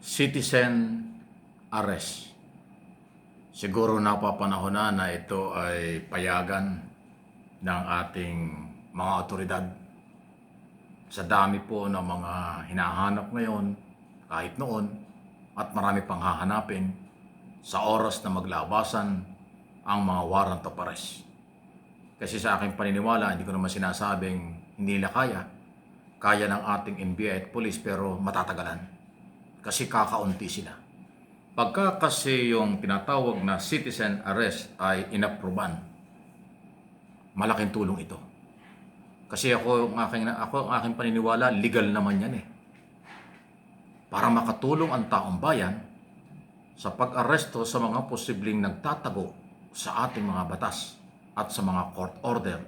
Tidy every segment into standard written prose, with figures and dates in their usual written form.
Citizen arrest. Siguro napapanahon na ito ay payagan ng ating mga otoridad. Sa dami po ng mga hinahanap ngayon, kahit noon, at marami pang hahanapin, sa oras na maglabasan ang mga warrant of arrest. Kasi sa aking paniniwala, hindi ko naman sinasabing hindi nila kaya. Kaya ng ating NBI at police pero matatagalan. Kasi kakaunti sila. Pagka kasi yung tinatawag na citizen arrest ay inapruban, malaking tulong ito. Kasi ako ang aking paniniwala, legal naman yan eh. Para makatulong ang taong bayan sa pag-aresto sa mga posibleng nagtatago sa ating mga batas at sa mga court order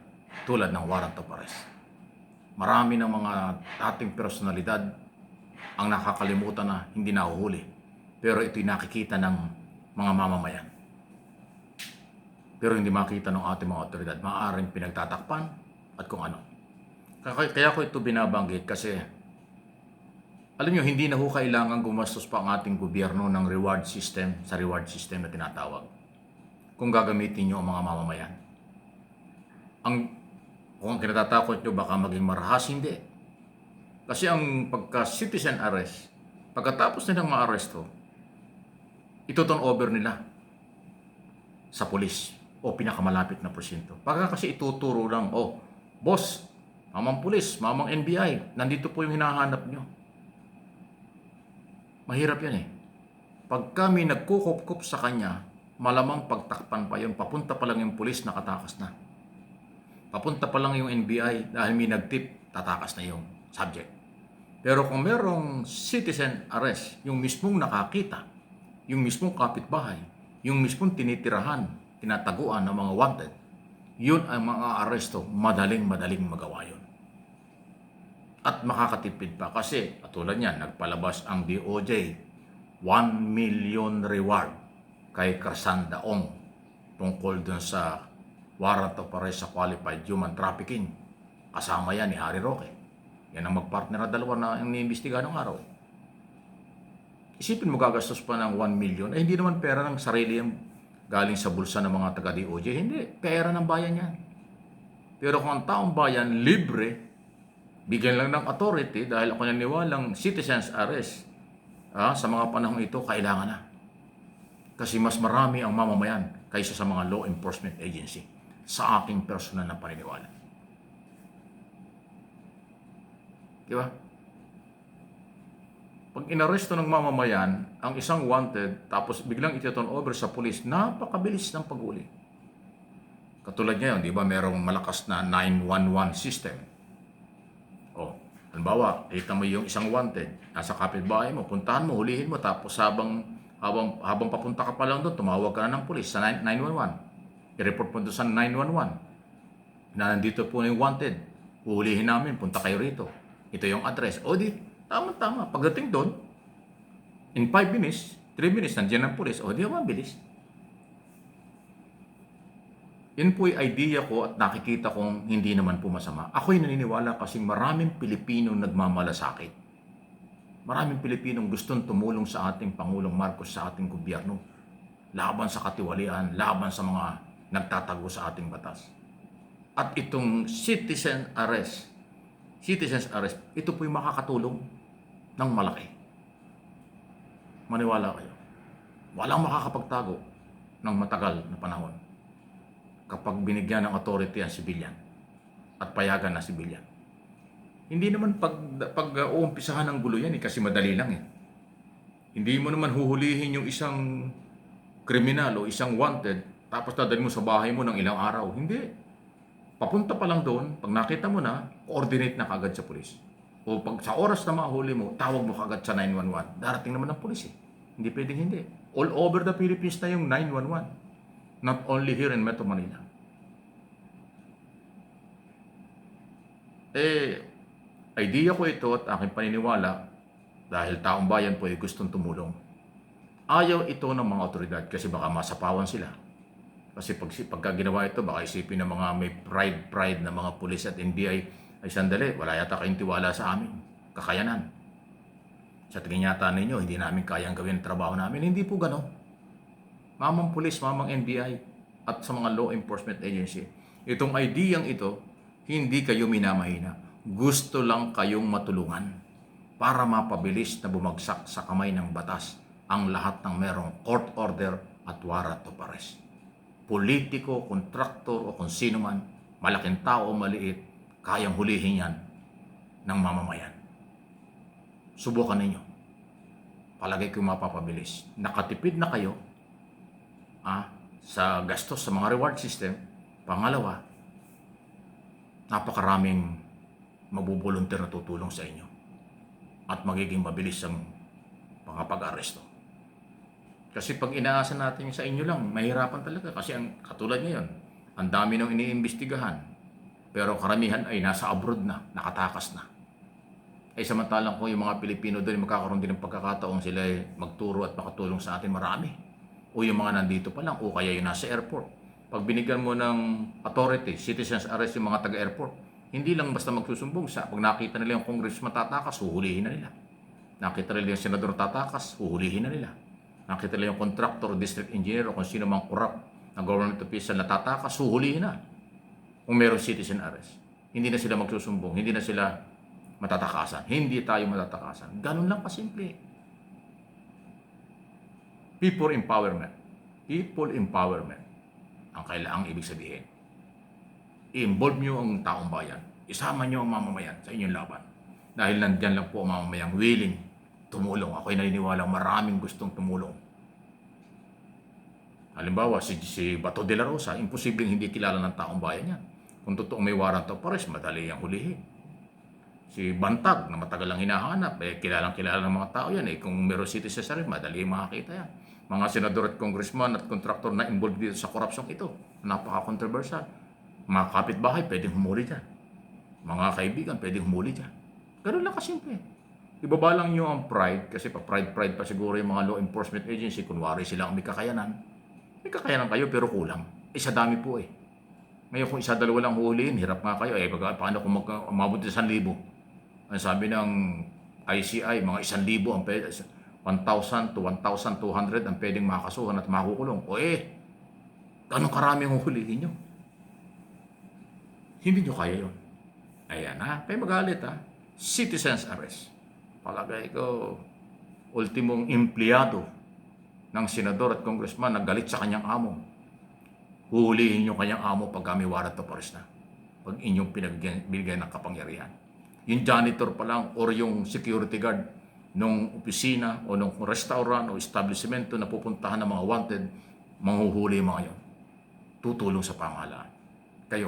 tulad ng warrant of arrest. Marami ng mga ating personalidad ang nakakalimutan na hindi nahuhuli. Pero ito'y nakikita ng mga mamamayan. Pero hindi makita ng ating mga otoridad. Maaaring pinagtatakpan at kung ano. Kaya ko ito binabanggit kasi alam nyo, hindi na ho kailangan gumastos pa ang ating gobyerno ng reward system sa reward system na tinatawag. Kung gagamitin nyo ang mga mamamayan. Kung ang kinatatakot nyo baka maging marahas, hindi. Kasi ang pagka-citizen arrest, pagkatapos nilang ma-arresto, ito-turn over nila sa pulis o pinakamalapit na presinto. Pagka kasi ituturo lang, boss, mamang pulis, mamang NBI, nandito po yung hinahanap nyo. Mahirap yan eh. Pag kami nagkukup-kup sa kanya, malamang pagtakpan pa yun. Papunta pa lang yung pulis, nakatakas na. Papunta pa lang yung NBI dahil may nagtip, tatakas na yung subject. Pero kung merong citizen arrest, yung mismong nakakita, yung mismong kapitbahay, yung mismong tinitirahan, tinataguan ng mga wanted, yun ang mga aresto, madaling magawa yun. At makakatipid pa kasi, katulad niyan, nagpalabas ang DOJ, 1 million reward kay Carsanda Ong tungkol dun sa warrant of arrest sa qualified human trafficking. Kasama yan ni Harry Roque. Yan ang magpartner na dalawa na iniimbestiga ng araw. Isipin mo gagastos pa ng 1 million. Hindi naman pera ng sarili yung galing sa bulsa ng mga taga-DOJ. Hindi, pera ng bayan yan. Pero kung ang taong bayan libre, bigyan lang ng authority dahil ako naniwalang citizens arrest sa mga panahon ito, kailangan na. Kasi mas marami ang mamamayan kaysa sa mga law enforcement agency sa aking personal na paniniwala. Di ba? Pag inaresto ng mamamayan ang isang wanted tapos biglang iti-turn over sa pulis, napakabilis ng paghuli. Katulad ngayon, di ba, merong malakas na 911 system. Halimbawa, kita mo yung isang wanted, nasa kapitbahay mo, puntahan mo, hulihin mo, tapos habang papunta ka pa lang doon, tumawag ka na ng pulis sa 911. I-report mo doon sa 911 na nandito po yung wanted. Huhulihin namin, punta kayo rito. Ito yung address. O di, tama-tama. Pagdating doon, in 5 minutes, 3 minutes, nandiyan ang pulis. O di, mabilis. Yan po yung idea ko at nakikita kong hindi naman po masama. Ako'y naniniwala kasi maraming Pilipinong nagmamalasakit. Maraming Pilipinong gustong tumulong sa ating Pangulong Marcos, sa ating gobyerno. Laban sa katiwalian, laban sa mga nagtatago sa ating batas. At itong citizen's arrest, ito po yung makakatulong ng malaki. Maniwala kayo. Walang makakapagtago ng matagal na panahon kapag binigyan ng authority ang sibilyan at payagan na sibilyan. Hindi naman pag-uumpisahan ng gulo yan kasi madali lang eh. Hindi mo naman huhulihin yung isang kriminal o isang wanted tapos dadalhin mo sa bahay mo ng ilang araw. Hindi. Papunta pa lang doon, pag nakita mo na, coordinate na kagad sa pulis. O pag sa oras na mahuli mo, tawag mo kagad sa 911. Darating naman ng pulis eh. Hindi pwedeng hindi. All over the Philippines na yung 911. Not only here in Metro Manila. Idea ko ito at aking paniniwala dahil taong bayan po ay gustong tumulong. Ayaw ito ng mga otoridad kasi baka masapawan sila. Kasi pagka ginawa ito, baka isipin ng mga may pride na mga pulis at NBI ay sandali, wala yata kayong tiwala sa amin. Kakayanan. Sa tingin yata ninyo, hindi namin kayang gawin ang trabaho namin. Hindi po gano'n. Mamang pulis, mamang NBI, at sa mga law enforcement agency, itong ideyang ito, hindi kayo minamahina. Gusto lang kayong matulungan para mapabilis na bumagsak sa kamay ng batas ang lahat ng merong court order at warrant of arrest. Politiko, kontraktor o kung sino man, malaking tao o maliit, kayang hulihin yan ng mamamayan. Subukan ninyo. Palagay ko mapapabilis. Nakatipid na kayo sa gastos sa mga reward system. Pangalawa, napakaraming mabubolunteer na tutulong sa inyo at magiging mabilis ang mga pag-aresto. Kasi pag inaasa natin sa inyo lang, mahirapan talaga. Kasi ang katulad ngayon, ang dami nang iniimbestigahan. Pero karamihan ay nasa abroad na, nakatakas na. Ay samantalang kung yung mga Pilipino doon magkakaroon din ng pagkakataong sila ay magturo at makatulong sa atin marami. O yung mga nandito pa lang, o kaya yung nasa airport. Pag binigyan mo ng authority, citizens arrest yung mga taga-airport, hindi lang basta magsusumbong sa pag nakita nila yung congressman tatakas, huhulihin na nila. Nakita nila yung senador tatakas, huhulihin na nila. Nakita nila yung contractor, district engineer, o kung sino mang corrupt na government official na tatakas, huhulihin na. Kung meron citizen arrest. Hindi na sila magsusumbong, hindi na sila matatakasan. Hindi tayo matatakasan. Ganun lang kasimple. People empowerment. People empowerment ang kailangang ibig sabihin. I-involve nyo ang taong bayan. Isama nyo ang mamamayan sa inyong laban. Dahil nandyan lang po ang mamamayang willing tumulong. Ako'y naniniwala maraming gustong tumulong. Halimbawa, si Bato de la Rosa, imposibleng hindi kilala ng taong bayan yan. Kung totoong may warrant of arrest, madali ang hulihin. Si Bantag, na matagal lang hinahanap, kilalang-kilala ng mga tao yan. Kung meron citizen arrest, madali makakita yan. Mga senador at congressman at kontraktor na involved dito sa korupsyon ito, napaka-controversial. Mga kapitbahay, pwedeng humuli dyan. Mga kaibigan, pwedeng humuli dyan. Ganun lang kasimple. Ibaba lang nyo ang pride, kasi pride pa siguro yung mga law enforcement agency, kunwari sila ang may kakayanan. May kakayanan kayo pero kulang. Sa dami po eh. Ngayon kung isa, dalawa lang huliin, hirap nga kayo. Paano kung umabot sa 1,000? Ang sabi ng ICI, mga 1,000 ang pwede, 1,000 to 1,200 ang pwedeng makasuhan at makukulong. Ganun karami ang hulihin nyo. Hindi nyo kaya yun. Ayan kaya magalit Citizens arrest. Palagay ko, ultimong empleyado ng senador at congressman na galit sa kanyang amo. Huhulihin nyo kanyang amo pag may warrant of arrest na. Pag inyong pinagbigyan ng kapangyarihan. Yung janitor pa lang or yung security guard nung opisina o nung restaurant o establishmento na pupuntahan ng mga wanted, manghuhuli mga yon. Tutulong sa pamahalaan.